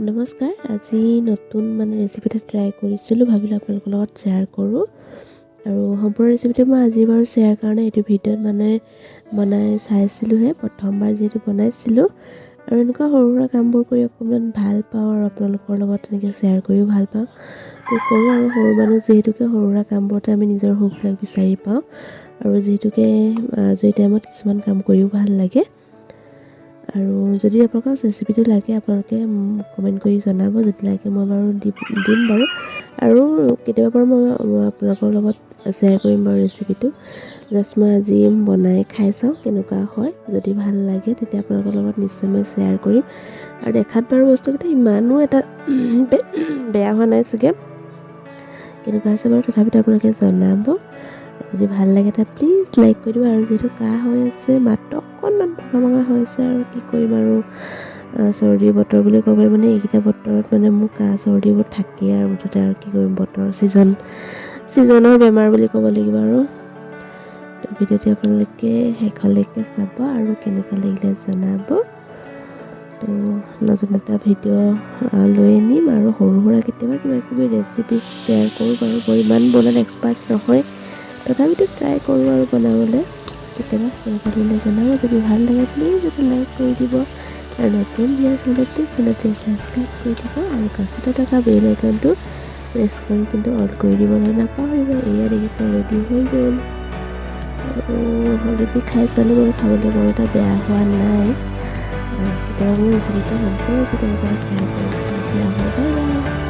নমস্কাৰ। আজি নতুন ৰেচিপিটা ট্ৰাই কৰিছিলোঁ, ভাবিলোঁ আপোনালোকৰ লগত শ্বেয়াৰ কৰোঁ। আৰু সম্পূৰ্ণ ৰেচিপিটো মই আজি বাৰু শ্বেয়াৰ কাৰণে এইটো ভিডিঅ'ত বনাই চাইছিলোঁহে, প্ৰথমবাৰ যিহেতু বনাইছিলোঁ। আৰু এনেকুৱা সৰু সুৰা কামবোৰ কৰি অকণমান ভাল পাওঁ আৰু আপোনালোকৰ লগত তেনেকৈ শ্বেয়াৰ কৰিও ভাল পাওঁ। তো কৰোঁ আৰু সৰু মানুহ যিহেতুকে সৰু সুৰা কামবোৰতে আমি নিজৰ সুখবিলাক বিচাৰি পাওঁ। আৰু যিহেতুকে আজৰি টাইমত কিছুমান কাম কৰিও ভাল লাগে। আৰু যদি আপোনালোকৰ ৰেচিপিটো লাগে আপোনালোকে কমেণ্ট কৰি জনাব, যদি লাগে মই বাৰু দিম বাৰু। আৰু কেতিয়াবা বাৰু মই আপোনালোকৰ লগত শ্বেয়াৰ কৰিম বাৰু ৰেচিপিটো। জাষ্ট মই আজি বনাই খাই চাওঁ কেনেকুৱা হয়, যদি ভাল লাগে তেতিয়া আপোনালোকৰ লগত নিশ্চয় মই শ্বেয়াৰ কৰিম। আৰু দেখাত বাৰু বস্তুকেইটা ইমানো এটা বেয়া হোৱা নাই চাগে, কেনেকুৱা হৈছে বাৰু তথাপিতো আপোনালোকে জনাব। যদি ভাল লাগে এটা প্লিজ লাইক কৰি দিব। আৰু যিহেতু কাহ হৈ আছে, মাত্ৰ অকণমান ভঙা হৈ আছে, আৰু কি কৰিম আৰু চৰ্দি বতৰ বুলি ক'ব পাৰি। এইকেইটা বতৰত মোৰ কাহ চৰ্দিবোৰ থাকেই আৰু মুঠতে, আৰু কি কৰিম, বতৰ ছিজনৰ বেমাৰ বুলি ক'ব লাগিব। আৰু ভিডিঅ'টো আপোনালোকে শেষলৈকে চাব আৰু কেনেকুৱা লাগিলে জনাব। তো নতুন এটা ভিডিঅ' লৈ আনিম আৰু সৰু সুৰা কেতিয়াবা কিবা কিবি ৰেচিপি শ্বেয়াৰ কৰোঁ বাৰু। ইমান বনাত এক্সপাৰ্ট নহয়, তথাপিতো ট্ৰাই কৰোঁ আৰু বনাবলৈ। কেতিয়াবা কেনেকুৱা লাগিলে জনাব। যদি ভাল লাগে প্লিজ এটা লাইক কৰি দিব। আৰু নতুন ভিডিঅ' চালে প্লিজ চেনেলটো ছাবস্ক্ৰাইব কৰি দিব। আৰু কাষতে থকা বেল আইকনটো প্ৰেছ কৰি কিন্তু অল কৰি দিবলৈ নাপাহৰিব। এয়া দেখিছে ৰেডি হৈ গ'ল। আৰু অলৰেডি খাই চালোঁ বাৰু, খাবলৈ বৰ এটা বেয়া হোৱা নাই। কেতিয়াবা মোৰ ৰেচিপিটো সম্পূৰ্ণ যদি তেনেকুৱা শ্বেয়াৰ কৰোঁ, বাই বাই।